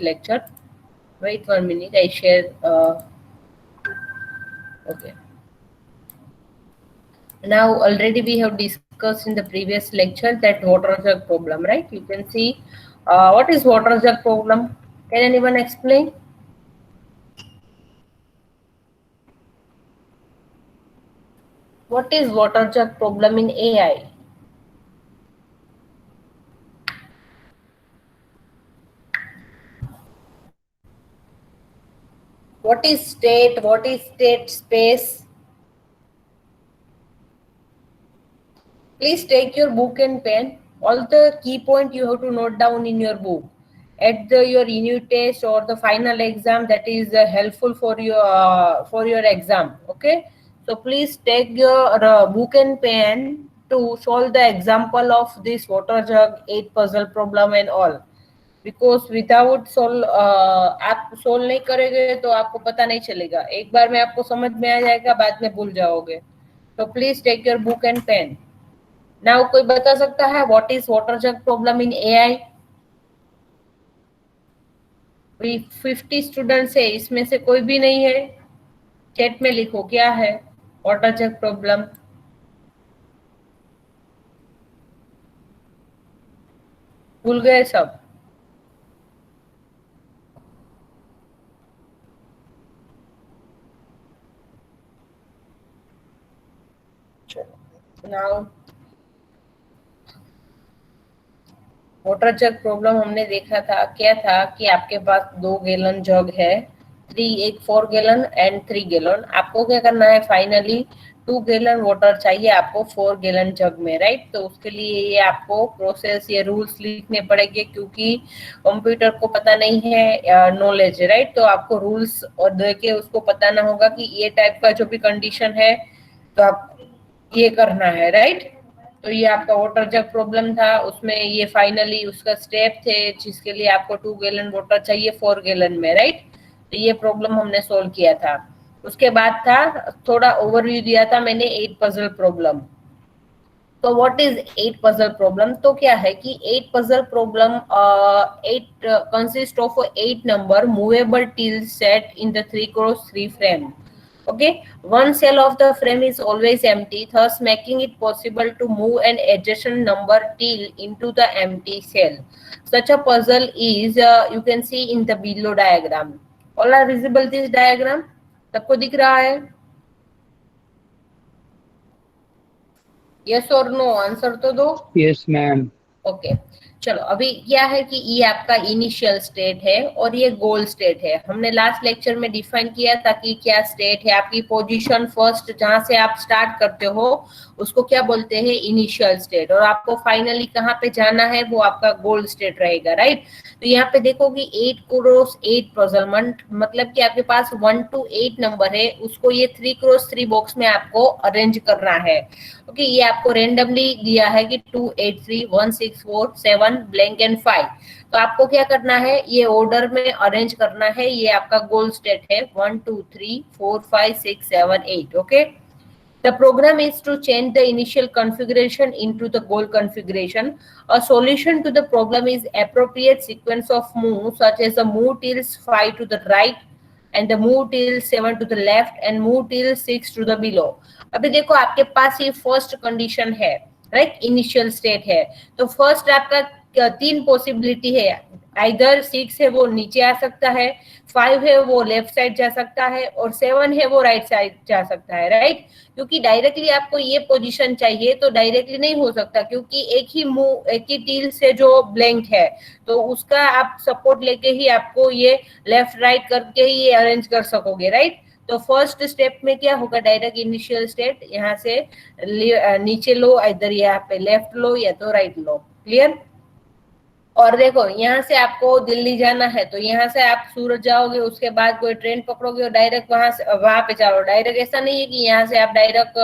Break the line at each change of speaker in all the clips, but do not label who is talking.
lecture. Wait 1 minute, I share. Okay. Now already we have discussed in the previous lecture that water jug problem, right? You can see what is water jug problem. Can anyone explain? What is water jug problem in AI? What is state? What is state space? Please take your book and pen. All the key point you have to note down in your book. At your unit test or the final exam, that is helpful for your exam. Okay. So please take your book and pen to solve the example of this water jug 8 puzzle problem and all. Because without solve आप solve नहीं करेंगे तो आपको पता नहीं चलेगा. एक बार में आपको समझ में आ जाएगा, बाद में भूल जाओगे. तो please take your book and pen. Now कोई बता सकता है what is water jug problem in AI? 50 students है, इसमें से कोई भी नहीं है. चैट में लिखो क्या है वाटर जग प्रॉब्लम. भूल गए सब? नाउ वाटर जग प्रॉब्लम हमने देखा था, क्या था कि आपके पास 2 गैलन जग है, एक 4 गैलन एंड 3 गैलन. आपको क्या करना है, फाइनली 2 गैलन वाटर चाहिए आपको 4 गैलन जग में, राइट. तो उसके लिए ये आपको प्रोसेस, ये रूल्स लिखने पड़ेंगे क्योंकि कंप्यूटर को पता नहीं है नॉलेज, राइट. तो आपको रूल्स और देके उसको पता ना होगा कि ये टाइप का जो भी कंडीशन है तो आप ये करना है, राइट. तो ये आपका वाटर जग प्रॉब्लम था, उसमें ये फाइनली उसका स्टेप थे जिसके लिए आपको 2 गैलन वाटर चाहिए 4 गैलन में, राइट. तो ये प्रॉब्लम हमने सोल्व किया था. उसके बाद था थोड़ा ओवरव्यू दिया था मैंने 8 पजल प्रॉब्लम. तो व्हाट इज 8 पजल प्रॉब्लम? तो क्या है कि 8 puzzle problem 8 consist of 8 number movable till set in the 3x3 frame. Okay, one cell of the frame is always empty, thus making it possible to move an adjacent number till into the empty cell. Such a puzzle is you can see in the below diagram. All are visible this diagram? सबको दिख रहा है? Yes or no? Answer तो दो.
Yes ma'am.
Okay. चलो अभी क्या है कि ये आपका इनिशियल स्टेट है और ये गोल स्टेट है. हमने लास्ट लेक्चर में डिफाइन किया था कि क्या स्टेट है. आपकी पोजीशन फर्स्ट जहां से आप स्टार्ट करते हो उसको क्या बोलते हैं, इनिशियल स्टेट. और आपको फाइनली कहाँ पे जाना है वो आपका गोल स्टेट रहेगा, राइट. तो यहाँ पे देखो कि 8x8 पजल मतलब कि आपके पास 1 to 8 नंबर है, उसको ये 3x3 बॉक्स में आपको अरेंज करना है. ओके, ये आपको रेंडमली दिया है कि 2 8 3 1 6 4 7 ब्लैंक एंड 5. तो आपको क्या करना है, ये ऑर्डर में अरेंज करना है. ये आपका गोल स्टेट है 1 2 3 4 5 6 7 8. Okay. The program is to change the initial configuration into the goal configuration. A solution to the problem is appropriate sequence of moves such as the move till 5 to the right and the move till 7 to the left and move till 6 to the below. अभी देखो आपके पास ये first condition है, right, initial state है. तो first आपका 3 possibility है. Either 6 है वो नीचे आ सकता है, 5 है वो लेफ्ट साइड जा सकता है और 7 है वो राइट साइड जा सकता है, राइट. क्योंकि डायरेक्टली आपको ये पोजीशन चाहिए तो डायरेक्टली नहीं हो सकता क्योंकि एक ही टील से जो ब्लैंक है तो उसका आप सपोर्ट लेके ही आपको ये लेफ्ट राइट करके ही ये अरेंज कर सकोगे, राइट. तो फर्स्ट स्टेप में क्या होगा, डायरेक्ट इनिशियल स्टेट यहाँ से नीचे लो, इधर यहाँ पे लेफ्ट लो या तो राइट लो. क्लियर? और देखो यहाँ से आपको दिल्ली जाना है तो यहाँ से आप सूरत जाओगे, उसके बाद कोई ट्रेन पकड़ोगे और डायरेक्ट वहां पे जाओ. डायरेक्ट ऐसा नहीं है कि यहाँ से आप डायरेक्ट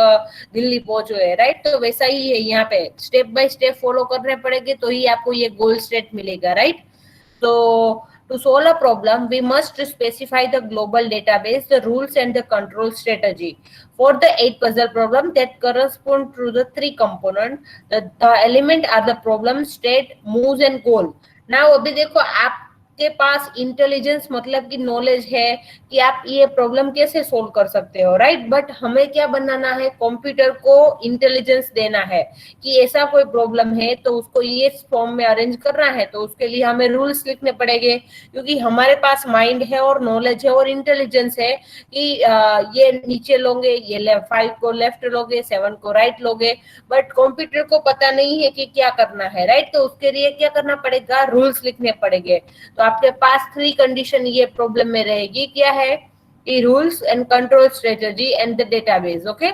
दिल्ली पहुंचोगे, राइट. तो वैसा ही है, यहाँ पे स्टेप बाय स्टेप फॉलो करने पड़ेंगे तो ही आपको ये गोल स्टेट मिलेगा, राइट. तो to solve a problem, we must specify the global database, the rules and the control strategy. For the 8 puzzle problem that correspond to the 3 components, the element are the problem, state, moves and goal. Now अभी देखो आप आपके पास intelligence मतलब कि knowledge है कि आप ये प्रॉब्लम कैसे सोल्व कर सकते हो, राइट। बट हमें क्या बनाना है, कंप्यूटर को इंटेलिजेंस देना है कि ऐसा कोई प्रॉब्लम है तो उसको ये फॉर्म में अरेंज करना है, तो उसके लिए हमें रूल्स लिखने पड़ेंगे, क्योंकि हमारे पास माइंड है और नॉलेज है और इंटेलिजेंस है कि ये नीचे लोगे, ये 5 को लेफ्ट लोगे, 7 को राइट लोगे, बट कंप्यूटर को पता नहीं है कि क्या करना है, राइट। तो उसके लिए क्या करना पड़ेगा, रूल्स लिखने पड़ेंगे। तो आपके पास 3 कंडीशन ये प्रॉब्लम में रहेगी, क्या है कि rules and control strategy and the database. Okay,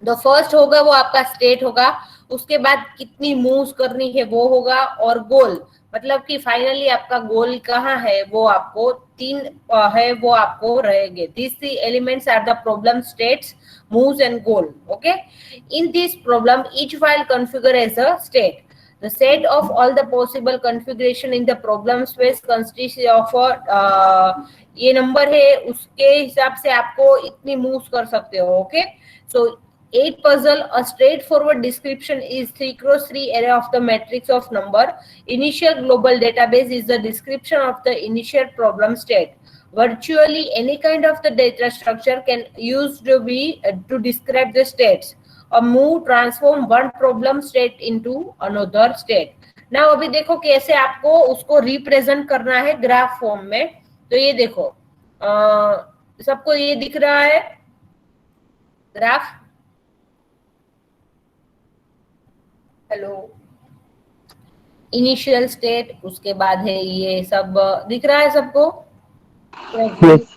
तो फर्स्ट होगा वो आपका स्टेट होगा, उसके बाद कितनी मूव्स करनी है वो होगा, और गोल मतलब कि फाइनली आपका गोल कहाँ है वो आपको 3 है वो आपको रहेंगे। This 3 elements are the problem states, moves and goal. Okay, in this problem each file configure as a state. The set of all the possible configuration in the problem space consists of ये number है, उसके हिसाब से आपको इतनी moves कर सकते हो। Okay, so 8 puzzle, a straightforward description is 3 cross 3 array of the matrix of number. Initial global database is the description of the initial problem state. Virtually any kind of the data structure can used to be to describe the states. A move transform one problem state into another state. Now अभी देखो कैसे आपको उसको represent करना है graph form में। तो ये देखो, सबको ये दिख रहा है ग्राफ? हेलो, इनिशियल स्टेट, उसके बाद है ये सब दिख रहा है सबको?
Yes.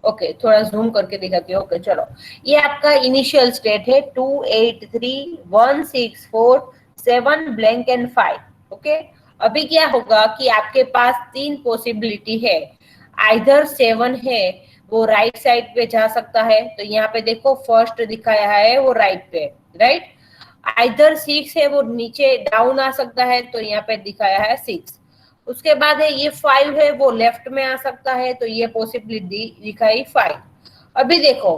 ओके, थोड़ा जूम करके दिखाती हूँ। ओके चलो, ये आपका इनिशियल स्टेट है 2 8 3 1 6 4 7 ब्लैंक एंड 5। ओके, अभी क्या होगा कि आपके पास 3 पॉसिबिलिटी है। आइदर 7 है वो राइट साइड पे जा सकता है, तो यहाँ पे देखो फर्स्ट दिखाया है वो राइट पे, राइट। आइदर 6 है वो नीचे डाउन आ सकता है, तो यहाँ पे दिखाया है 6। उसके बाद है ये 5 है वो लेफ्ट में आ सकता है, तो ये पॉसिबिलिटी दिखाई 5। अभी देखो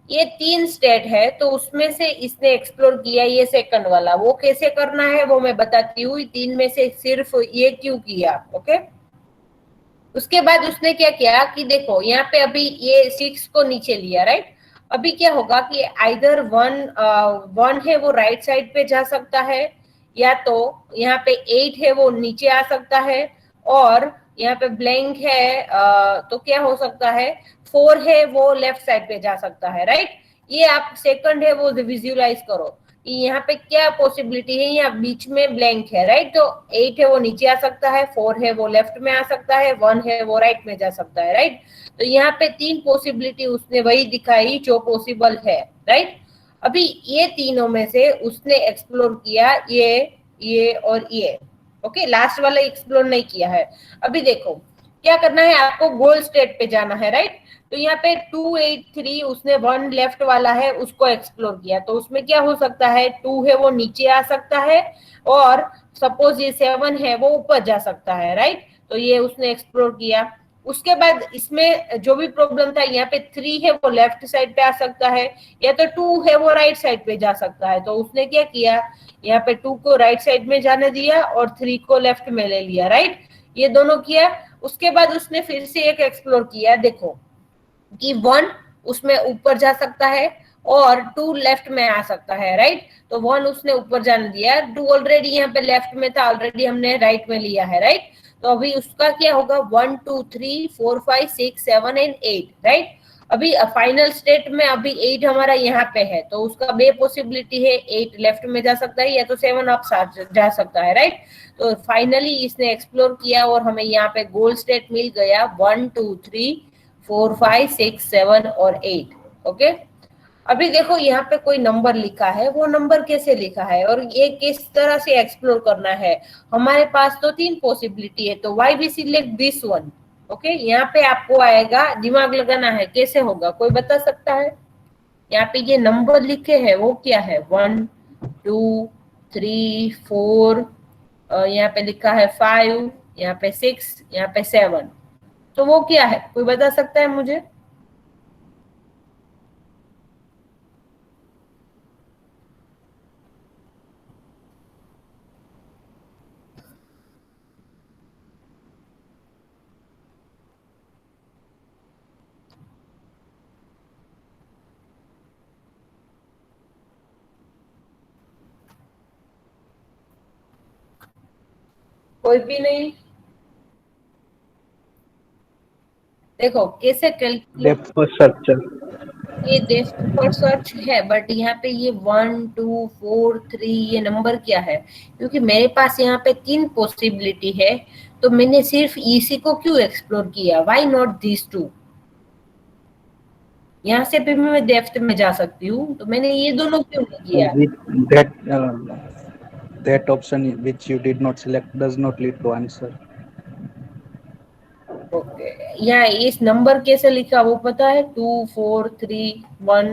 ये 3 स्टेट है, तो उसमें से इसने एक्सप्लोर किया ये सेकंड वाला, वो कैसे करना है वो मैं बताती हूँ। 3 में से सिर्फ ये क्यों किया? ओके, उसके बाद उसने क्या किया कि देखो यहाँ पे अभी ये 6 को नीचे लिया, राइट। अभी क्या होगा कि आइदर 1 है वो राइट साइड पे जा सकता है, या तो यहाँ पे 8 है वो नीचे आ सकता है, और यहाँ पे ब्लैंक है तो क्या हो सकता है, 4 है वो लेफ्ट साइड पे जा सकता है, राइट। ये आप सेकंड है वो विजुअलाइज करो कि यहाँ पे क्या पॉसिबिलिटी है, यहाँ बीच में ब्लैंक है, राइट। तो 8 है वो नीचे आ सकता है, 4 है वो लेफ्ट में आ सकता है, 1 है वो राइट में जा सकता है, राइट। तो यहाँ पे 3 पॉसिबिलिटी उसने वही दिखाई जो पॉसिबल है, राइट। अभी ये तीनों में से उसने एक्सप्लोर किया ये और ये। ओके, लास्ट वाला एक्सप्लोर नहीं किया है। अभी देखो क्या करना है, आपको गोल स्टेट पे जाना है, राइट। तो यहाँ पे 2 8 3 उसने 1 लेफ्ट वाला है उसको एक्सप्लोर किया, तो उसमें क्या हो सकता है, 2 है वो नीचे आ सकता है, और सपोज ये 7 है वो ऊपर जा सकता है, राइट। तो ये उसने एक्सप्लोर किया। उसके बाद इसमें जो भी प्रॉब्लम था, यहाँ पे 3 है वो लेफ्ट साइड पे आ सकता है, या तो 2 है वो राइट साइड पे जा सकता है। तो उसने क्या किया, यहाँ पे 2 को राइट साइड में जाने दिया और 3 को लेफ्ट में ले लिया, राइट। ये दोनों किया। उसके बाद उसने फिर से एक एक्सप्लोर किया, देखो कि 1 उसमें ऊपर जा सकता है और 2 लेफ्ट में आ सकता है, राइट। तो 1 उसने ऊपर जाने दिया, 2 ऑलरेडी यहाँ पे लेफ्ट में था, ऑलरेडी हमने राइट में लिया है, राइट। तो अभी उसका क्या होगा, 1 2 3 4 5 6 7 एंड 8, राइट। अभी फाइनल स्टेट में अभी 8 हमारा यहाँ पे है, तो उसका बे पॉसिबिलिटी है, 8 लेफ्ट में जा सकता है या तो 7 अप जा सकता है, राइट। तो फाइनली इसने एक्सप्लोर किया और हमें यहाँ पे गोल स्टेट मिल गया 1 2 3 4 5 6 7 और 8। ओके, अभी देखो यहाँ पे कोई नंबर लिखा है, वो नंबर कैसे लिखा है और ये किस तरह से एक्सप्लोर करना है। हमारे पास तो 3 पॉसिबिलिटी है, तो why we select this one. Okay, यहाँ पे आपको आएगा, दिमाग लगाना है कैसे होगा, कोई बता सकता है? यहाँ पे ये नंबर लिखे हैं वो क्या है, 1 2 3 4, यहाँ पे लिखा है 5, यहाँ पे 6, यहाँ पे 7, तो वो क्या है, कोई बता सकता है मुझे? कोई भी नहीं? देखो कैसे कैलकुलेट,
डेप्थ फर्स्ट सर्च।
ये डेप्थ फर्स्ट सर्च है, बट यहाँ पे ये 1 2 4 3 ये नंबर क्या है? क्योंकि मेरे पास यहाँ पे 3 पॉसिबिलिटी है, तो मैंने सिर्फ इसी को क्यों एक्सप्लोर किया? Why not this two? यहाँ से भी मैं डेप्थ में जा सकती हूँ, तो मैंने ये दोनों क्यों नहीं किया?
That that option which you did not select does not lead to answer.
Okay, यहाँ इस नंबर कैसे लिखा वो पता है? 2 4 3 1।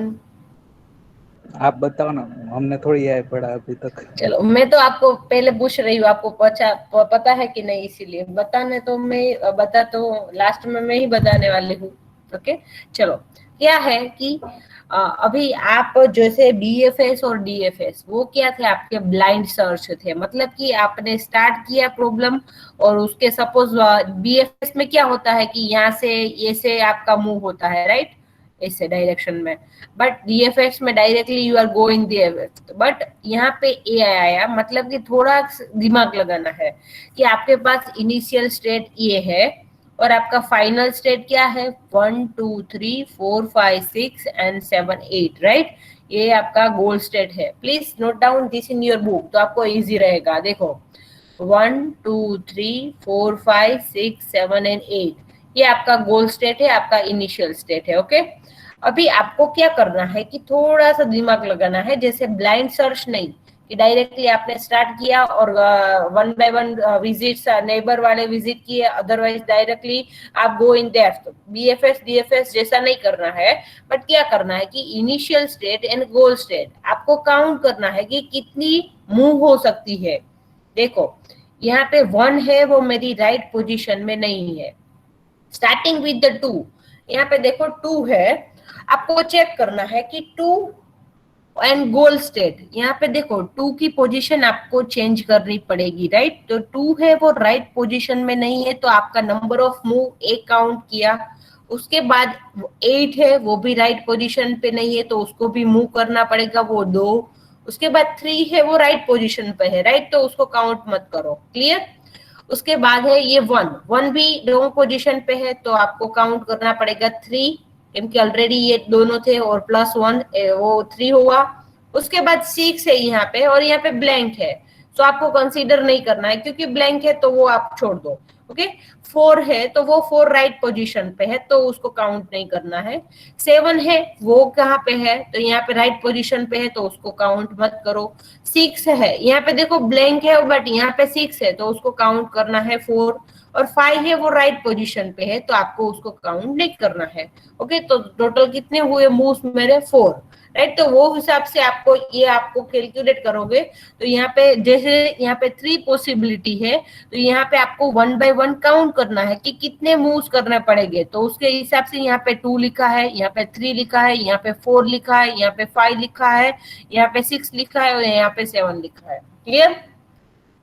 आप बताओ ना, हमने थोड़ी यह पढ़ा अभी तक।
चलो, मैं तो आपको पहले पूछ रही हूँ, आपको पता है कि नहीं, इसीलिए बताने तो मैं बता, तो लास्ट में मैं ही बताने वाली हूँ। ओके, चलो, क्या है कि अभी आप जैसे बीएफएस और डीएफएस वो क्या थे? आपके ब्लाइंड सर्च थे, मतलब कि आपने स्टार्ट किया प्रॉब्लम, और उसके सपोज बीएफएस में क्या होता है कि यहाँ से ये से आपका मूव होता है, राइट, ऐसे डायरेक्शन में, बट डीएफएस में directly you are going there. But यहाँ पे ए आया, मतलब कि थोड़ा दिमाग लगाना है कि आपके पास इनिशियल स्टेट ये है और आपका फाइनल स्टेट क्या है? 1 2 3 4 5 6 एंड 7 8, राइट? ये आपका गोल स्टेट है। Please note down this in your book, तो आपको इजी रहेगा। देखो, 1 2 3 4 5 6 7 एंड 8, ये आपका गोल स्टेट है, आपका इनिशियल स्टेट है। ओके, अभी आपको क्या करना है कि थोड़ा सा दिमाग लगाना है, जैसे ब्लाइंड सर्च नहीं कि डायरेक्टली आपने स्टार्ट किया और 1 बाय 1 विजिट्स नेबर वाले विजिट किए, अदरवाइज डायरेक्टली आप गो इन डेप्थ। बीएफएस डीएफएस जैसा नहीं करना है, बट क्या करना है कि initial state and goal state आपको काउंट करना है कि कितनी मूव हो सकती है। देखो, यहाँ पे 1 है, वो मेरी राइट पोजीशन में नहीं है। स्टार्टिंग विद द 2, यहाँ पे देखो 2 है, आपको चेक करना है कि 2 एंड गोल स्टेट, यहाँ पे देखो 2 की पोजीशन आपको चेंज करनी पड़ेगी, राइट? तो 2 है वो राइट पोजीशन में नहीं है, तो आपका नंबर ऑफ मूव 1 काउंट किया। उसके बाद 8 है, वो भी राइट पोजीशन पे नहीं है, तो उसको भी मूव करना पड़ेगा, वो 2। उसके बाद 3 है, वो राइट पोजीशन पे है, राइट, तो उसको काउंट मत करो। क्लियर? उसके बाद है ये 1 भी रॉन्ग पोजीशन पे है, तो आपको काउंट करना पड़ेगा 3, क्योंकि ऑलरेडी ये दोनों थे, और +1 वो 3 हुआ। उसके बाद 6 है यहाँ पे, और यहाँ पे ब्लैंक है, तो आपको कंसीडर नहीं करना है, क्योंकि ब्लैंक है तो वो आप छोड़ दो। ओके, 4 है, तो वो 4 राइट पोजीशन पे है, तो उसको काउंट नहीं करना है। 7 है, वो कहाँ पे है? तो यहाँ पे राइट पोजीशन पे है, तो उसको काउंट मत करो। 6 है, यहाँ पे देखो ब्लैंक है, बट यहाँ पे 6 है, तो उसको काउंट करना है 4। और 5 है, वो राइट पोजीशन पे है, तो आपको उसको काउंट नहीं करना है। ओके, तो टोटल कितने हुए मूव्स मेरे? 4, राइट? तो वो हिसाब से आपको ये आपको कैलकुलेट करोगे, तो यहाँ पे जैसे यहाँ पे 3 पॉसिबिलिटी है, तो यहाँ पे आपको 1 बाय 1 काउंट करना है कि कितने मूव्स करने पड़ेंगे, तो उसके हिसाब से यहाँ पे 2 लिखा है, यहाँ पे 3 लिखा है, यहाँ पे 4 लिखा है, यहाँ पे 5 लिखा है, यहाँ पे 6 लिखा है, और यहाँ पे 7 लिखा है। क्लियर?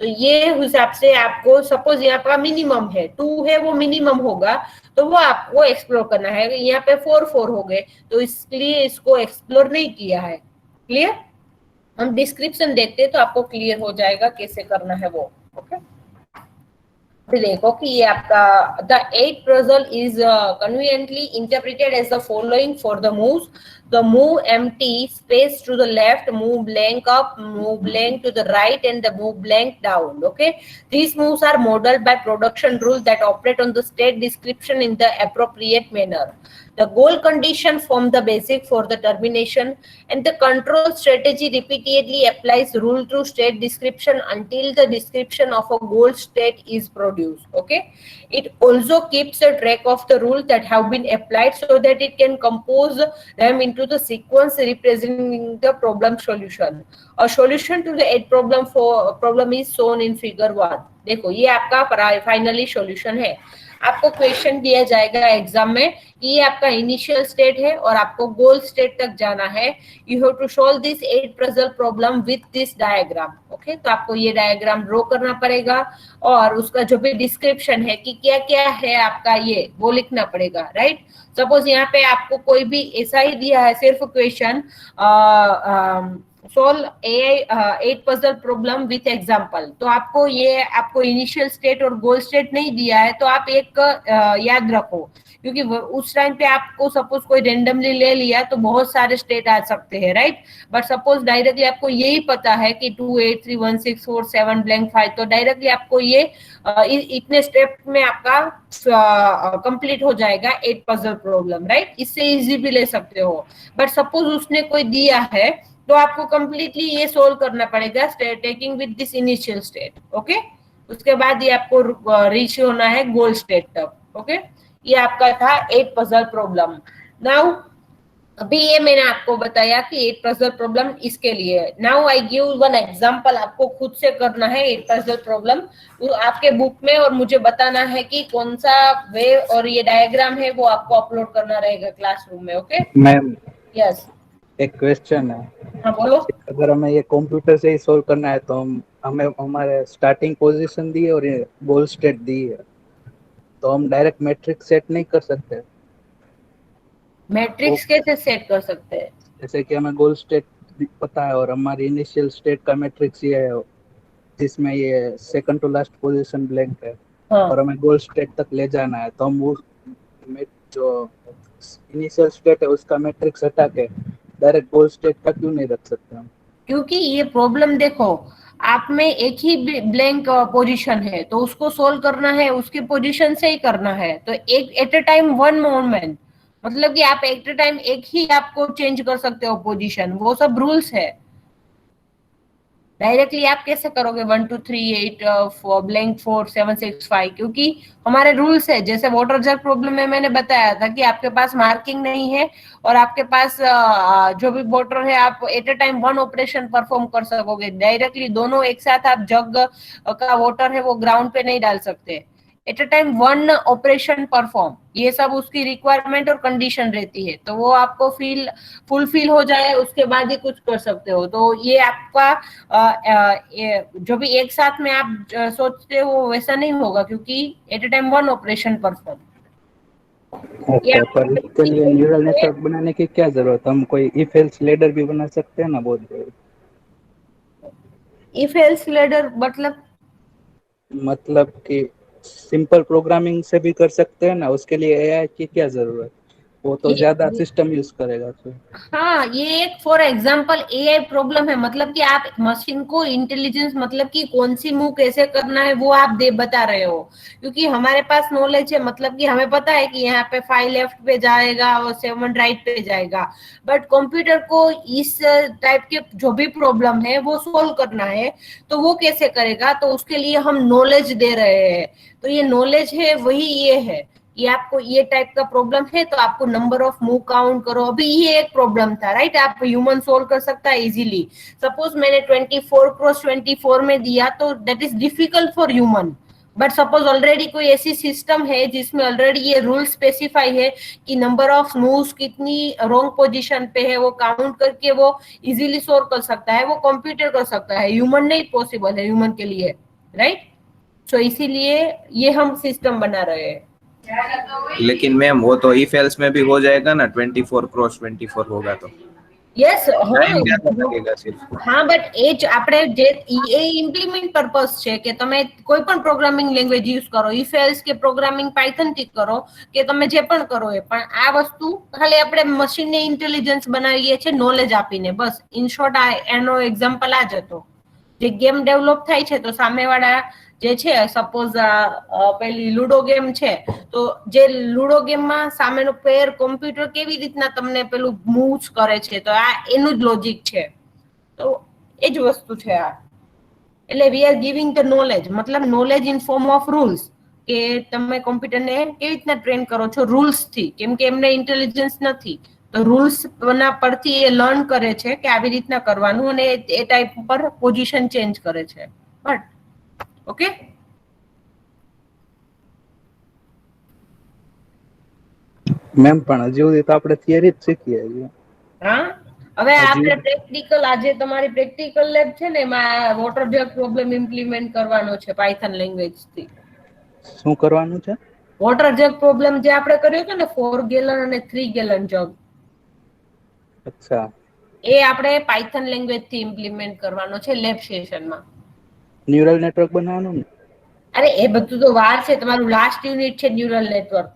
तो ये हिसाब से आपको, सपोज यहाँ पर मिनिमम है 2 है, वो मिनिमम होगा, तो वो आपको एक्सप्लोर करना है। यहाँ पे 4 हो गए, तो इसलिए इसको एक्सप्लोर नहीं किया है। क्लियर? हम डिस्क्रिप्शन देखते हैं तो आपको क्लियर हो जाएगा कैसे करना है वो। ओके, फिर देखो कि ये आपका the 8th puzzle is conveniently interpreted as the following for the moves: the move empty space to the left, move blank up, move blank to the right, and the move blank down. Okay, these moves are modeled by production rules that operate on the state description in the appropriate manner. The goal condition form the basic for the termination, and the control strategy repeatedly applies rule to state description until the description of a goal state is produced. Okay, it also keeps a track of the rules that have been applied so that it can compose them into the sequence representing the problem solution. A solution to the 8 problem is shown in figure 1. देखो, ये आपका finally solution है। आपको question दिया जाएगा exam में कि ये आपका इनिशियल स्टेट है और आपको गोल स्टेट तक जाना है। You have to solve this 8 puzzle problem with this diagram. Okay, तो आपको ये डायग्राम ड्रॉ करना पड़ेगा, और उसका जो भी डिस्क्रिप्शन है कि क्या क्या है आपका ये, वो लिखना पड़ेगा, राइट? सपोज यहाँ पे आपको कोई भी ऐसा ही दिया है सिर्फ question solve AI 8 puzzle problem with example. तो आपको इनिशियल स्टेट और गोल स्टेट नहीं दिया है, तो आप एक याद रखो, क्योंकि उस टाइम पे आपको सपोज कोई रेंडमली ले लिया तो बहुत सारे स्टेट आ सकते हैं, राइट। बट सपोज डायरेक्टली आपको यही पता है कि 2 8 3 1 6 4 7 ब्लैंक 5, तो डायरेक्टली आपको ये इतने स्टेप में आपका कंप्लीट हो जाएगा 8 पजल प्रॉब्लम, राइट। इससे इजी भी ले सकते हो। बट सपोज उसने कोई दिया है तो आपको कंप्लीटली ये सोल्व करना पड़ेगा taking with this initial state, okay. उसके बाद ये आपको रीच होना है गोल स्टेट तक, ओके। ये आपका था 8 पजल प्रॉब्लम। नाउ अभी ये मैंने आपको बताया कि 8 पजल प्रॉब्लम इसके लिए है। Now I give one example, आपको खुद से करना है 8 पजल प्रॉब्लम आपके बुक में, और मुझे बताना है कि कौन सा वे और ये डायग्राम है वो आपको अपलोड करना रहेगा क्लासरूम में, ओके।
मैम
यस,
एक क्वेश्चन है,
हाँ बोलो।
अगर हमें ये कंप्यूटर से ही सॉल्व करना है तो हमें हमारे स्टार्टिंग पोजीशन दी है और ये गोल स्टेट दी है, तो हम डायरेक्ट मैट्रिक्स सेट नहीं कर सकते? वो
मैट्रिक्स कैसे सेट कर सकते हैं?
जैसे कि हमें गोल स्टेट पता है और हमारी इनिशियल स्टेट का मैट्रिक्स ये है जिसमें ये second to last position blank है,
हाँ,
और हमें गोल स्टेट तक ले जाना है, तो हम वो जो इनिशियल स्टेट है उसका मैट्रिक्स हटा के डायरेक्ट गोल स्टेट का क्यों नहीं रख सकते हम?
क्योंकि ये प्रॉब्लम देखो, आप में एक ही ब्लैंक पोजीशन है, तो उसको सोल्व करना है उसकी पोजीशन से ही करना है। तो एक at a time one movement, मतलब कि आप एट अ टाइम एक ही आपको चेंज कर सकते हो पोजीशन, वो सब रूल्स है। डायरेक्टली आप कैसे करोगे 1 2 3 8 ब्लैंक 4 7 6 5, क्योंकि हमारे रूल्स है। जैसे वाटर जग प्रॉब्लम में मैंने बताया था कि आपके पास मार्किंग नहीं है और आपके पास जो भी वाटर है आप at a time one operation perform कर सकोगे। डायरेक्टली दोनों एक साथ आप जग का वाटर है वो ग्राउंड पे नहीं डाल सकते। At a time one operation perform, ये सब उसकी रिक्वायरमेंट और कंडीशन रहती है। तो वो आपको फुलफिल हो जाए उसके बाद ही कुछ कर सकते हो। तो ये आपका जो भी एक साथ में आप सोचते हो वैसा नहीं होगा, क्योंकि at a time one operation perform.
Okay, पर इसके लिए न्यूरल नेटवर्क बनाने की क्या जरूरत है? हम कोई इफ एल्स लेडर भी बना सकते हैं ना, बहुत बड़े।
इफ एल्स लेडर
मतलब कि सिंपल प्रोग्रामिंग से भी कर सकते हैं ना, उसके लिए एआई की क्या जरूरत? वो तो ज्यादा
ये
सिस्टम यूज करेगा तो।
हाँ, ये एक फॉर एग्जांपल एआई प्रॉब्लम है। मतलब कि आप मशीन को इंटेलिजेंस, मतलब कि कौन सी मूव कैसे करना है वो आप दे बता रहे हो, क्योंकि हमारे पास नॉलेज है। मतलब कि हमें पता है कि यहाँ पे 5 लेफ्ट पे जाएगा और 7 राइट पे जाएगा। बट कंप्यूटर को इस टाइप के जो भी प्रॉब्लम है वो सोल्व करना है, तो वो कैसे करेगा? तो उसके लिए हम नॉलेज दे रहे हैं। तो ये नॉलेज है, वही ये है कि आपको ये टाइप का प्रॉब्लम है तो आपको नंबर ऑफ मूव काउंट करो। अभी ये एक प्रॉब्लम था, राइट, आप ह्यूमन सोल्व कर सकता है इजीली। सपोज मैंने 24x24 में दिया तो that is difficult for human. But suppose already कोई ऐसी सिस्टम है जिसमें ऑलरेडी ये रूल स्पेसिफाई है कि नंबर ऑफ मूव्स कितनी रॉन्ग पोजीशन पे है, वो काउंट करके वो इजीली सोल्व कर सकता है। वो कंप्यूटर कर सकता है, ह्यूमन नहीं पॉसिबल है ह्यूमन के लिए, राइट। सो इसीलिए ये हम सिस्टम बना रहे हैं।
लेकिन मैम वो तो इफ एल्स में भी हो जाएगा ना, 24x24 होगा तो
यस,
टाइम ज्यादा
हाँ।
लगेगा सिर्फ।
હા બટ એ જ આપણે જે એ ઇમ્પ્લિમેન્ટ પર્પસ છે કે તમે કોઈ પણ પ્રોગ્રામિંગ લેંગ્વેજ યુઝ કરો, ઇફ એલ્સ કે પ્રોગ્રામિંગ પાયથન થી કરો કે તમે જે પણ કરો એ, પણ આ વસ્તુ ખાલી આપણે મશીનને ઇન્ટેલિજન્સ બનાવીએ છીએ નોલેજ આપીને, બસ ઇન શોર્ટ આ એનો એક્ઝામ્પલ આ જ હતો। જે ગેમ ડેવલપ થાય છે તો સામેવાળા જે છે, સપોઝ પેલી લુડો ગેમ છે, તો જે લુડો ગેમમાં સામેનો પ્લેયર કોમ્પ્યુટર કેવી રીતના તમને પેલું મૂવ્સ કરે છે, તો આ એનું જ લોજિક છે। તો એ જ વસ્તુ છે આ। એટલે we are giving the knowledge, મતલબ knowledge in form of rules, કે તમે કોમ્પ્યુટરને કેવી રીતના ટ્રેન કરો છો રૂલ્સ થી, કેમ કે એમને ઇન્ટેલિજન્સ નથી। તો રૂલ્સ ના પરથી એ લર્ન કરે છે કે આવી રીતના કરવાનું, અને એ ટાઈપ પર પોઝિશન ચેન્જ કરે છે। બટ ઓકે,
મેમ પણ હજી સુધી તો આપણે થિયરી જ શીખીએ છીએ।
હા। હવે
હજી
આપણે પ્રેક્ટિકલ, આજે તમારી પ્રેક્ટિકલ લેબ છે ને, એમાં વોટર જગ પ્રોબ્લેમ ઇમ્પ્લિમેન્ટ કરવાનો છે પાયથન લેંગ્વેજ થી।
શું કરવાનું છે?
વોટર જગ પ્રોબ્લેમ જે આપણે કર્યો છે ને, 4 ગેલન અને 3 ગેલન જગ,
અચ્છા,
એ આપણે પાયથન લેંગ્વેજ થી ઇમ્પ્લિમેન્ટ કરવાનો છે લેબ સેશનમાં.
ન્યુરલ નેટવર્ક બનાવવાનું ને?
અરે એ બધું તો વાર છે, તમારું લાસ્ટ યુનિટ છે ન્યુરલ નેટવર્ક.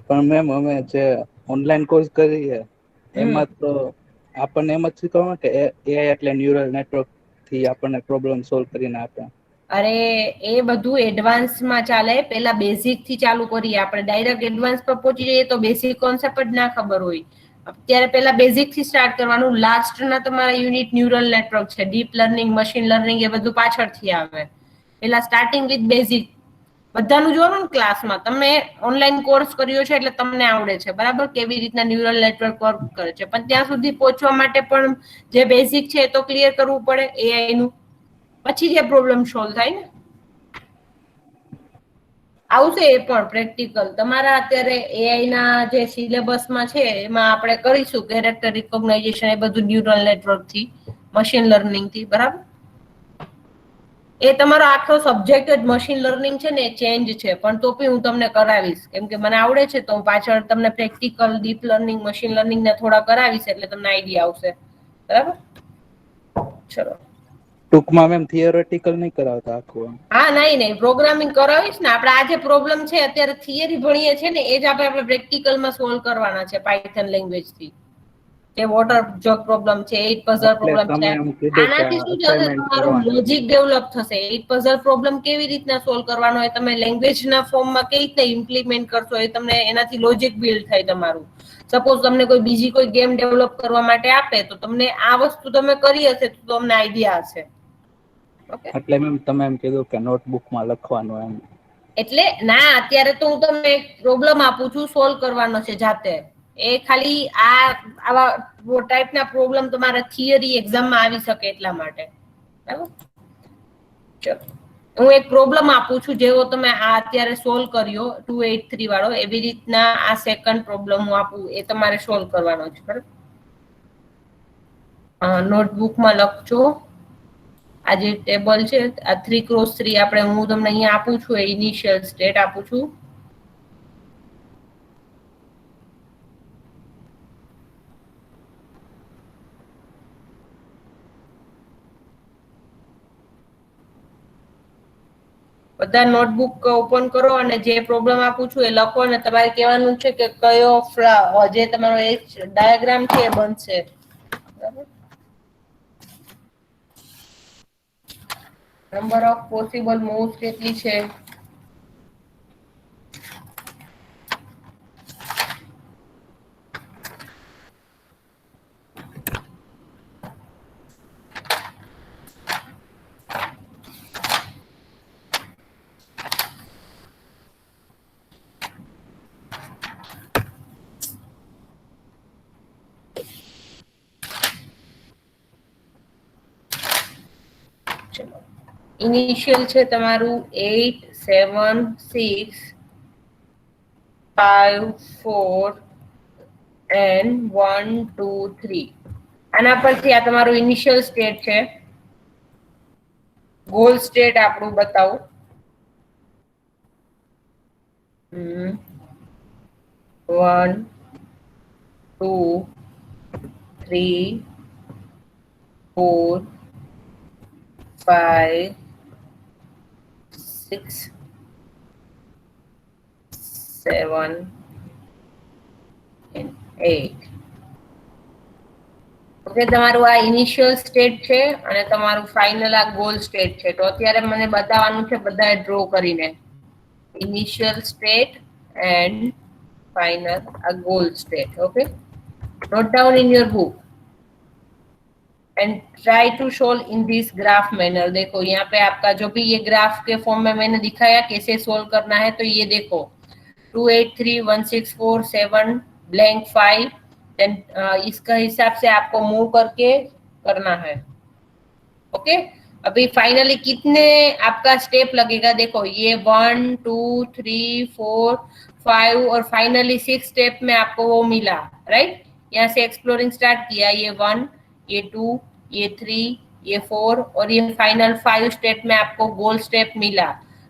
પણ મેમ અમે જે ઓનલાઈન કોર્સ કરીએ એમાં તો આપણને એમ જ શીખવાનું કે એઆઈ એટલે ન્યુરલ નેટવર્ક થી આપણને પ્રોબ્લેમ સોલ્વ કરીને આપે.
અરે એ બધું એડવાન્સમાં ચાલે, પેલા બેઝિક થી ચાલુ કરીએ. આપણે ડાયરેક્ટ એડવાન્સ પર પહોંચી જઈએ તો બેઝિક કોન્સેપ્ટ જ ના ખબર હોય. અત્યારે પેલા બેઝિક થી સ્ટાર્ટ કરવાનું. લાસ્ટ ના તમારા યુનિટ ન્યુરલ નેટવર્ક છે, ડીપ લર્નિંગ, મશીન લર્નિંગ એ બધું પાછળથી આવે. પેલા સ્ટાર્ટિંગ વિથ બેઝિક બધાનું જોવાનું ને ક્લાસમાં. તમે ઓનલાઈન કોર્સ કર્યો છે એટલે તમને આવડે છે બરાબર કેવી રીતના ન્યુરલ નેટવર્ક વર્ક કરે છે, પણ ત્યાં સુધી પહોંચવા માટે પણ જે બેઝિક છે એ તો ક્લિયર કરવું પડે એઆઈ નું, પછી જે પ્રોબ્લેમ સોલ્વ થાય ને. આવશે એ પણ પ્રેક્ટિકલ તમારા અત્યારે એઆઈ ના જે સિલેબસમાં છે એમાં આપણે કરીશું કેરેક્ટર રિકોગ્નાઇઝેશન એ બધું ન્યુરલ નેટવર્ક થી, મશીન લર્નિંગ થી બરાબર. એ તમારો આખો સબ્જેક્ટ જ મશીન લર્નિંગ છે ને એ ચેન્જ છે, પણ તો બી હું તમને કરાવીશ કેમ કે મને આવડે છે તો હું પાછળ તમને practical deep learning, machine learning ને થોડા કરાવીશ એટલે તમને આઈડિયા આવશે બરાબર. ચલો
ટૂંકમાં મેમ થિયોરેટિકલ નહીં કરાવતા આખું?
હા, નહીં પ્રોગ્રામિંગ કરાવીશ ને. આપણે આ જે પ્રોબ્લેમ છે અત્યારે થિયરી ભણીએ છીએ ને એ જ આપણે પ્રેક્ટિકલમાં સોલ્વ કરવાના છે પાયથન લેંગ્વેજ થી. જે વોટર જોગ પ્રોબ્લેમ છે, એટ પઝલ
એટલે
પ્રોબ્લેમ
તમે
છે,
એમ કીધું કે
આનાથી શું થશે
અસાઇનમેન્ટ
તમારું
કરવાના છે.
લોજિક ડેવલપ થશે. એટ પઝલ પ્રોબ્લેમ કેવી રીતના સોલ્વ કરવાનો હોય, તમે લેંગ્વેજના ફોર્મમાં કેવી રીતના ઇમ્પ્લિમેન્ટ કરશો એ તમને એનાથી લોજિક બિલ્ડ થાય તમારું. સપોઝ તમને કોઈ બીજી કોઈ ગેમ ડેવલપ કરવા માટે આપે તો તમને આ વસ્તુ તમે કરી હશે તો તમને આઈડિયા હશે. ઓકે,
એટલે મેમ તમે એમ કીધું કે નોટબુકમાં લખવાનું એમ?
એટલે ના, અત્યારે તો હું તમને પ્રોબ્લેમ આપું છું, સોલ્વ કરવાનો છે જાતે. એ ખાલી આવા ટાઈપના પ્રોબ્લેમ તમારા થિયરી એક્ઝામમાં આવી શકે એટલા માટે બરાબર. ચલો હું એક પ્રોબ્લેમ આપું છું જેવો તમે આ અત્યારે સોલ્વ કર્યો 283 વાળો, એવી રીતના આ સેકન્ડ પ્રોબ્લેમ હું આપું એ તમારે સોલ્વ કરવાનો છે બરાબર. નોટબુકમાં લખજો. આ જે ટેબલ છે આ 3x3 આપણે હું તમને અહીંયા આપું છું એ ઇનિશિયલ સ્ટેટ આપું છું. બધા નોટબુક ઓપન કરો અને જે પ્રોબ્લેમ આપું છું એ લખો અને તમારે કહેવાનું છે કે કયો જે તમારો એક ડાયાગ્રામ છે એ બનશે બરાબર. નંબર ઓફ પોસિબલ મૂવ્સ કેટલી છે? ચલો ઇનિશિયલ છે તમારું 8 7 6 5 4 and 1 2 3. આના પરથી આ તમારું ઇનિશિયલ સ્ટેટ છે. ગોલ સ્ટેટ આપણું બતાવું. 1 2 3 4 5 6 7 and 8. ઓકે, તમારું આ ઇનિશિયલ સ્ટેટ છે અને તમારું ફાઇનલ આ ગોલ સ્ટેટ છે. તો અત્યારે મને બતાવવાનું છે બધાએ ડ્રો કરીને ઇનિશિયલ સ્ટેટ એન્ડ ફાઇનલ આ goal state. Okay, note down in your book and try to solve in this graph manner. देखो यहाँ पे आपका जो भी ये ग्राफ के फॉर्म में मैंने दिखाया कैसे सोल्व करना है, तो ये देखो 2 8 3 1 6 4 7 ब्लैंक 5, देन इसका हिसाब से आपको मूव करके करना है. ओके, अभी फाइनली कितने आपका स्टेप लगेगा देखो, ये 1 2 3 4 5 और फाइनली 6 स्टेप में आपको वो मिला राइट. यहाँ से एक्सप्लोरिंग स्टार्ट किया, ये 1 ये 2 ये 3 ये 4 और ये फाइनल 5 स्टेप में आपको गोल स्टेप मिला.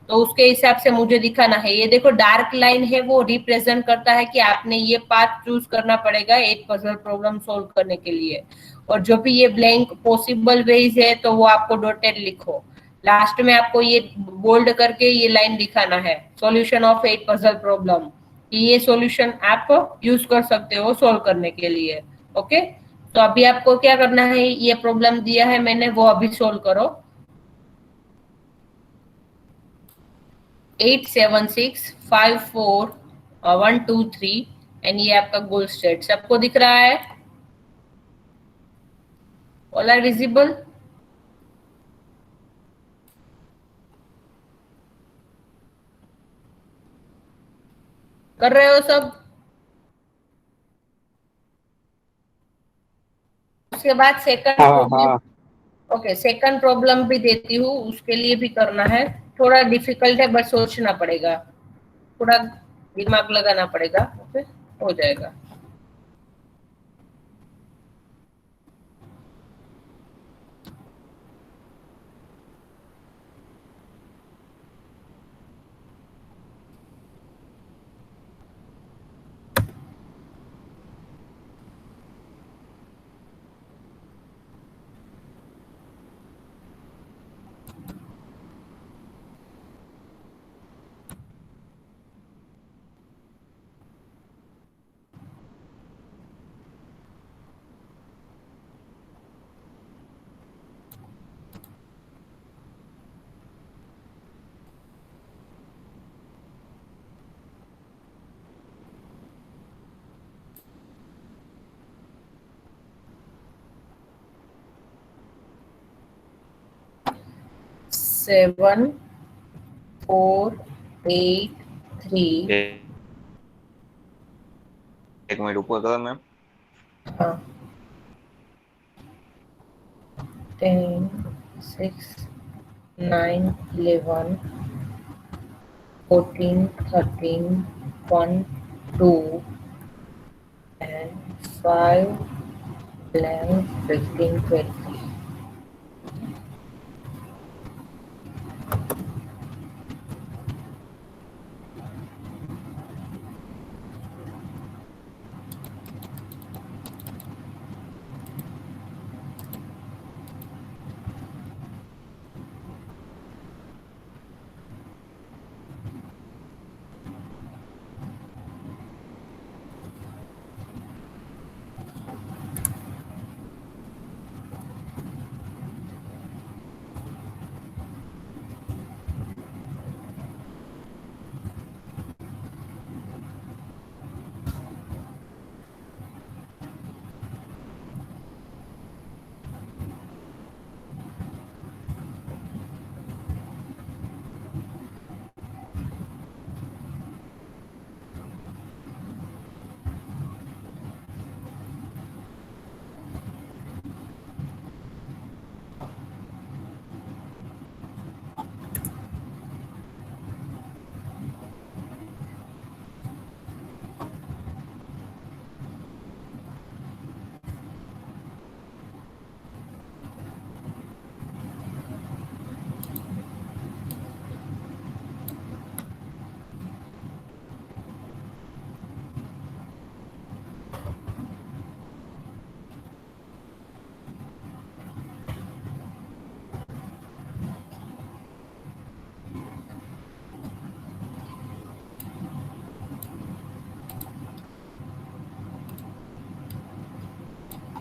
तो उसके हिसाब से मुझे दिखाना है। ये देखो डार्क लाइन है, वो रिप्रेजेंट करता है कि आपने ये पाथ चूज करना पड़ेगा एक पजल प्रॉब्लम सॉल्व करने के लिए। और जो भी ये ब्लैंक पॉसिबल वेज है तो वो आपको डॉटेड लिखो। लास्ट में आपको ये बोल्ड करके ये लाइन दिखाना है, सॉल्यूशन ऑफ 8 पजल प्रॉब्लम। ये सॉल्यूशन आप यूज कर सकते हो सॉल्व करने के लिए। ओके, तो अभी आपको क्या करना है, ये प्रॉब्लम दिया है मैंने, वो अभी सॉल्व करो। 8 7 6 5 4 1 2 3 एंड ये आपका गोल स्टेट सबको दिख रहा है? All are visible? कर रहे हो सब? उसके बाद second problem. Okay, second problem भी देती हूँ, उसके लिए भी करना है। थोड़ा डिफिकल्ट है बट सोचना पड़ेगा, थोड़ा दिमाग लगाना पड़ेगा। ओके, हो जाएगा। सेवन 4 8 3
एक मिनट ऊपर करो मैम।
10 6 9 11 14 13 1 2 and 5 blank 15 20।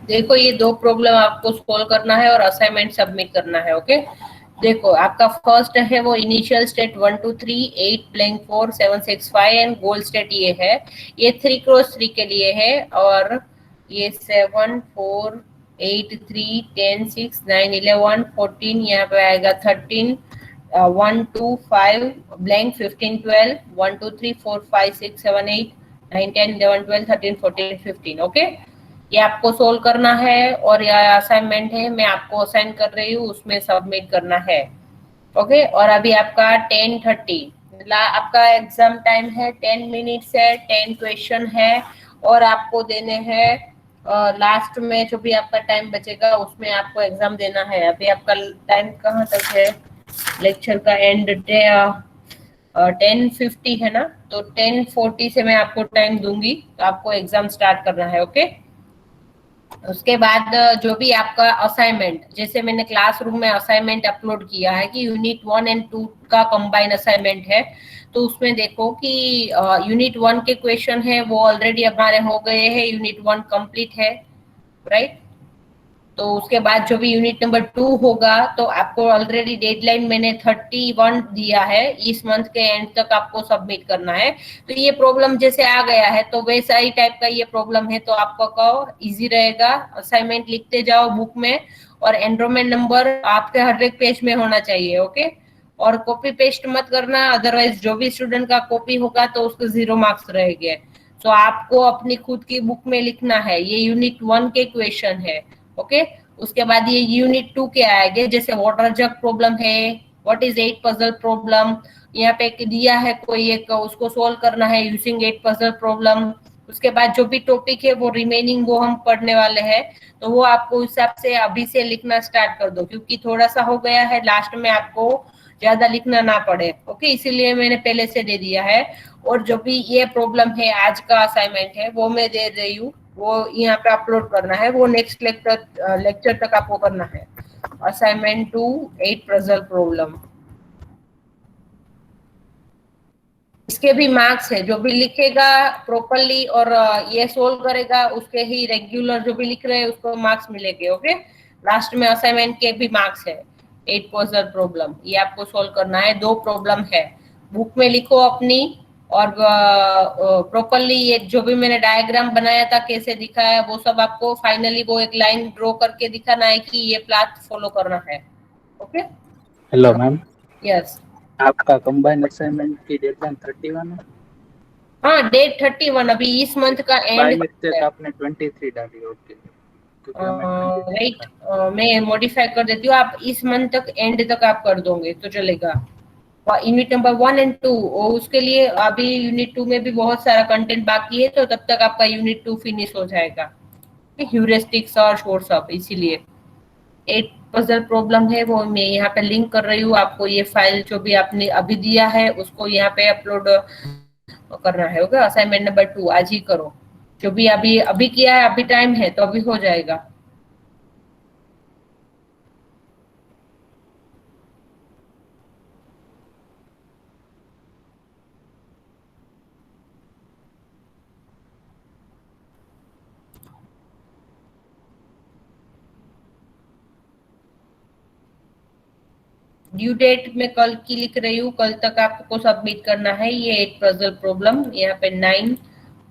देखो ये दो प्रॉब्लम आपको सोल्व करना है और असाइनमेंट सबमिट करना है। ओके, देखो आपका फर्स्ट है वो initial state 1 2 3 8 blank 4 7 6 5 and goal state ये है। ये 3x3 के लिए है और ये 7 4 8 3 10 6 9 11 14 यहाँ पे आएगा 13 1 2 5 ब्लैंक 15 12 1 2 3 4 5 6 7 8 9 10 11 12 13 14 15। ओके, ये आपको सोल्व करना है और यह असाइनमेंट है, मैं आपको असाइन कर रही हूँ, उसमें सबमिट करना है। ओके, और अभी आपका 10:30 आपका एग्जाम टाइम है, 10 मिनट्स है, 10 क्वेश्चन है और आपको देने हैं लास्ट में जो भी आपका टाइम बचेगा उसमें आपको एग्जाम देना है। अभी आपका टाइम कहाँ तक है लेक्चर का एंड 10:50 है ना, तो 10:40 से मैं आपको टाइम दूंगी, तो आपको एग्जाम स्टार्ट करना है। ओके, उसके बाद जो भी आपका असाइनमेंट, जैसे मैंने क्लासरूम में असाइनमेंट अपलोड किया है कि यूनिट 1 एंड 2 का कंबाइन असाइनमेंट है, तो उसमें देखो कि यूनिट 1 के क्वेश्चन है वो ऑलरेडी हमारे हो गए हैं, यूनिट 1 कंप्लीट है, राइट। तो उसके बाद जो भी यूनिट नंबर 2 होगा, तो आपको ऑलरेडी डेडलाइन मैंने 31 दिया है, इस मंथ के एंड तक आपको सबमिट करना है। तो ये प्रॉब्लम जैसे आ गया है, तो वैसा ही टाइप का ये प्रॉब्लम है, तो आपको कहो इजी रहेगा, असाइनमेंट लिखते जाओ बुक में, और एनरोलमेंट नंबर आपके हर एक पेज में होना चाहिए। ओके, और कॉपी पेस्ट मत करना, अदरवाइज जो भी स्टूडेंट का कॉपी होगा तो उसको 0 मार्क्स रहेंगे। तो आपको अपनी खुद की बुक में लिखना है, ये यूनिट 1 के क्वेश्चन है। ओके, उसके बाद ये यूनिट 2 के आएंगे, जैसे वाटर जग प्रॉब्लम है, व्हाट इज 8 पजल प्रॉब्लम, यहाँ पे दिया है कोई एक, उसको सोल्व करना है यूजिंग 8 पजल प्रॉब्लम। उसके बाद जो भी टॉपिक है वो रिमेनिंग वो हम पढ़ने वाले हैं, तो वो आपको हिसाब से अभी से लिखना स्टार्ट कर दो, क्योंकि थोड़ा सा हो गया है, लास्ट में आपको ज्यादा लिखना ना पड़े। ओके, इसीलिए मैंने पहले से दे दिया है। और जो भी ये प्रॉब्लम है, आज का असाइनमेंट है, वो मैं दे रही हूँ, वो यहाँ पे अपलोड करना है, वो नेक्स्ट लेक्चर तक आपको करना है। असाइनमेंट 2 8 पजल प्रॉब्लम, इसके भी मार्क्स है, जो भी लिखेगा प्रॉपरली और ये सोल्व करेगा, उसके ही रेगुलर जो भी लिख रहे हैं उसको मार्क्स मिलेंगे। ओके, लास्ट में असाइनमेंट के भी मार्क्स है। 8 पजल प्रॉब्लम ये आपको सोल्व करना है, 2 प्रॉब्लम है, बुक में लिखो अपनी, और प्रॉपरली ये जो भी मैंने डायग्राम बनाया था कैसे दिखाया, वो सब आपको फाइनली वो एक लाइन ड्रॉ करके दिखाना है कि ये प्लाट फॉलो करना है। ओके,
हेलो मैम,
यस,
आपका कंबाइंड असाइनमेंट की डेडलाइन 31 है।
हाँ, डेट 31 अभी इस मंथ का
बाय
एंड
मिस्टेक आपने 23 डाली। ओके, क्योंकि हमें 23
राइट,
था।
मैं मॉडिफाई कर देती हूँ, आप इस मंथ तक एंड तक आप कर दोगे तो चलेगा। यूनिट नंबर 1 एंड 2, उसके लिए अभी यूनिट 2 में भी बहुत सारा कंटेंट बाकी है, तो तब तक आपका यूनिट 2 फिनिश हो जाएगा। ह्यूरिस्टिक्स और शोर्स अप, इसीलिए 8 पजल प्रॉब्लम है, वो मैं यहाँ पे लिंक कर रही हूँ, आपको ये फाइल जो भी आपने अभी दिया है उसको यहाँ पे अपलोड करना है। ओके, असाइनमेंट नंबर 2 आज ही करो, जो भी अभी अभी किया है, अभी टाइम है तो अभी हो जाएगा। ड्यू डेट में कल की लिख रही हूँ, कल तक आपको सबमिट करना है ये 8 पजल प्रॉब्लम, यहाँ पे 9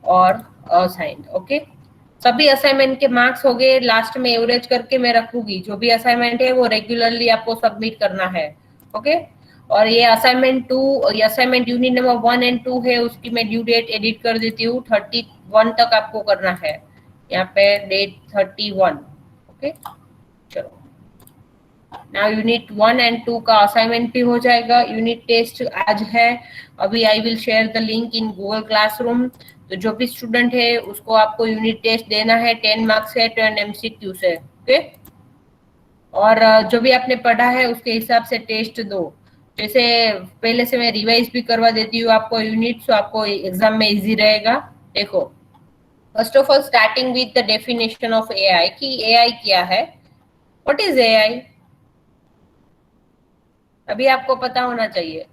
और असाइंड। ओके, सभी असाइनमेंट के मार्क्स हो गए, लास्ट में एवरेज करके मैं रखूंगी, जो भी असाइनमेंट है वो रेगुलरली आपको सबमिट करना है। ओके, और ये असाइनमेंट 2, ये असाइनमेंट यूनिट नंबर 1 एंड 2 है, उसकी मैं ड्यू डेट एडिट कर देती हूँ, 31 तक आपको करना है, यहाँ पे डेट 31। ओके, चलो, नाउ यूनिट 1 एंड 2 का असाइनमेंट भी हो जाएगा। यूनिट टेस्ट आज है, अभी I will share the link in Google classroom, तो जो भी स्टूडेंट है उसको आपको यूनिट टेस्ट देना है, 10 मार्क्स है, 10 MCQ से। ओके, और जो भी आपने पढ़ा है उसके हिसाब से टेस्ट दो, जैसे पहले से मैं रिवाइज भी करवा देती हूँ आपको यूनिट, तो आपको एग्जाम में इजी रहेगा। देखो, first of all starting with the definition of AI, कि AI क्या है, व्हाट इज AI, अभी आपको पता होना चाहिए।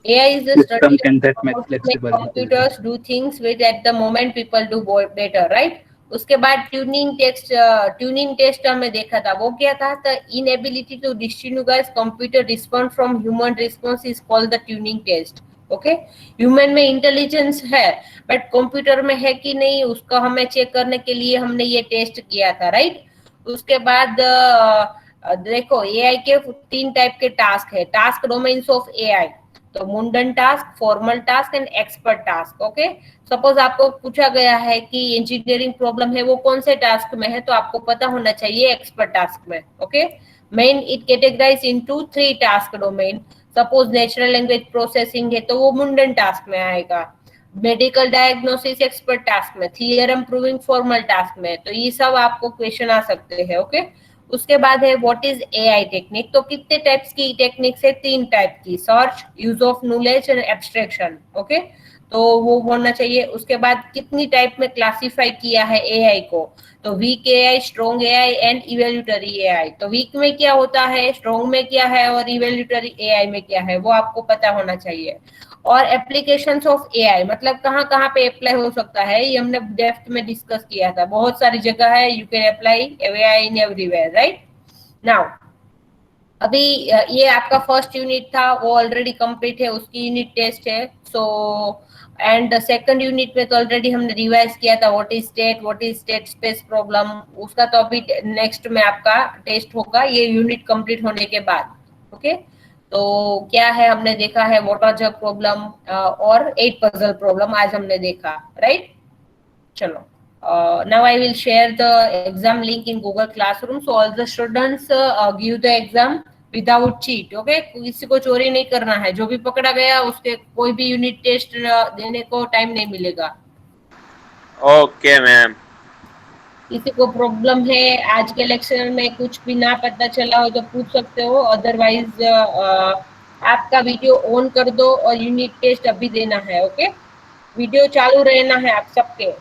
AI is the
System
study
can that
of
make
how to make
flexible
computers do things which at the moment people do better, right? उसके बाद ट्यूनिंग टेस्ट हमने देखा था, वो क्या था, the inability to distinguish computer response from human response is called the tuning test. Okay, human में intelligence है बट कंप्यूटर में है कि नहीं, उसको हमें चेक करने के लिए हमने ये टेस्ट किया था, राइट। उसके बाद देखो, एआई के 3 टाइप के टास्क है, टास्क डोमेन्स ऑफ एआई, तो मुंडन task, formal task and expert task. Okay, suppose आपको पूछा गया है कि इंजीनियरिंग प्रॉब्लम है वो कौन से टास्क में है, तो आपको पता होना चाहिए एक्सपर्ट टास्क में। Okay, main it categorize into 3 task domain, suppose natural language processing है तो वो मुंडन टास्क में आएगा, मेडिकल डायग्नोसिस एक्सपर्ट टास्क में, थियरम प्रूविंग फॉर्मल टास्क में, तो ये सब आपको क्वेश्चन आ सकते हैं। ओके, उसके बाद है व्हाट इज एआई टेक्निक। तो कितने टाइप्स की टेक्निक्स है? 3 टाइप की, सर्च, यूज ऑफ नॉलेज और एब्स्ट्रैक्शन। ओके, तो वो होना चाहिए। उसके बाद कितनी टाइप में क्लासिफाई किया है एआई को? तो weak AI, strong AI and evolutionary AI. तो वीक में क्या होता है, स्ट्रॉन्ग में क्या है और इवेल्यूटरी एआई में क्या है, वो आपको पता होना चाहिए। और एप्लीकेशंस ऑफ एआई मतलब कहाँ कहाँ पे अप्लाई हो सकता है, ये हमने डेप्थ में डिस्कस किया था। बहुत सारी जगह है, you can apply AI in everywhere, right. Now अभी ये आपका फर्स्ट यूनिट था, वो ऑलरेडी कंप्लीट है, उसकी यूनिट टेस्ट है। सो एंड सेकंड यूनिट में तो ऑलरेडी हमने रिवाइज किया था, what is state space problem, उसका तो अभी नेक्स्ट में आपका टेस्ट होगा ये यूनिट कंप्लीट होने के बाद। ओके, तो क्या है हमने देखा है, वाटर जग प्रॉब्लम और 8 पजल प्रॉब्लम आज हमने देखा, राइट। चलो, now I will share the exam link in Google Classroom, so all the students give the exam without cheat. Okay, किसी को चोरी नहीं करना है, जो भी पकड़ा गया उसके कोई भी यूनिट टेस्ट देने को टाइम नहीं मिलेगा।
Okay ma'am.
किसी को प्रॉब्लम है आज के लेक्चर में, कुछ भी ना पता चला हो तो पूछ सकते हो, अदरवाइज आपका वीडियो ऑन कर दो और यूनिट टेस्ट अभी देना है। ओके, वीडियो चालू रहना है आप सबके,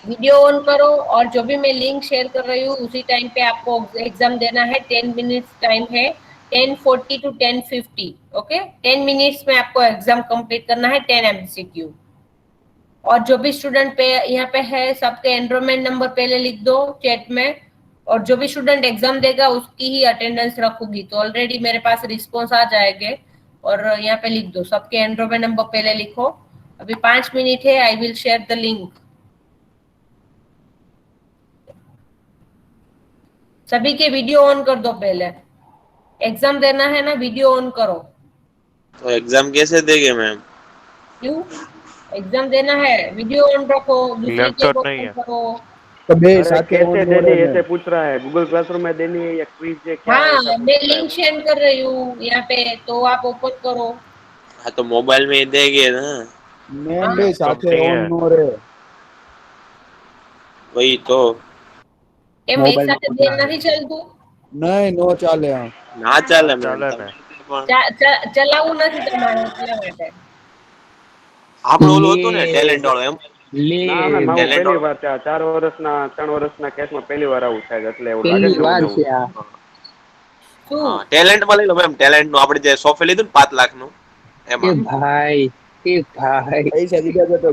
वीडियो ऑन करो और जो भी मैं लिंक शेयर कर रही हूँ उसी टाइम पे आपको एग्जाम देना है। 10 मिनट्स टाइम है, 10:40 to 10:50। ओके, 10 मिनट्स में आपको एग्जाम कंप्लीट करना है, 10 MCQ। और जो भी स्टूडेंट पे यहाँ पे है सबके एनरोलमेंट नंबर पहले लिख दो चैट में, और जो भी स्टूडेंट एग्जाम देगा उसकी ही अटेंडेंस रखूंगी, तो ऑलरेडी मेरे पास रिस्पॉन्स आ जाएंगे। और यहाँ पे लिख दो सबके एनरोलमेंट नंबर पहले लिखो। अभी 5 मिनट है, I will share the link. सभी के वीडियो ऑन कर दो, पहले एग्जाम देना है ना, वीडियो ऑन करो।
तो एग्जाम कैसे देंगे मैम?
क्यों, एग्जाम देना है, वीडियो ऑन रखो, दूसरे के
नहीं है।
करो।
तो बे
अरे
साथ
कैसे देनी है ऐसे पूछ रहा है, गूगल क्लासरूम में देनी है या क्विज है, क्या है ऐसा
हाँ,
पूछ
मैं
रहा है
लिंक
वो।
शेयर कर रही हूँ यहाँ पे, तो आप ओपन करो।
हाँ तो मोबाइल में ही देंगे ना।
मैं बे साथे ऑन नो रे
वही तो।
કેમ એક
મોબાઈલ
સાથે બેન નથી ચાલતું?
નહીં નો ચાલે આ
ના ચાલે મેમ।
ચલાવવું નથી તમારે એટલા માટે।
આપણે ઓલું હતું ને ટેલેન્ટ વાળું એમ।
ના મેમ, આવું
ટેલેન્ટ
પહેલી વાર છે, 3 વર્ષના કેસમાં પહેલી વાર આવું થાય છે, એટલે એવું લાગે
પહેલી
છે
વાર
નવું
છે આ
શું
હા ટેલેન્ટ માં લઈ લો મેમ। ટેલેન્ટ નું આપણે જે સોફ્ટવેર લીધું ને 5 લાખ નું
એ
એમાં।
ભાઈ પૈસા દીધા તો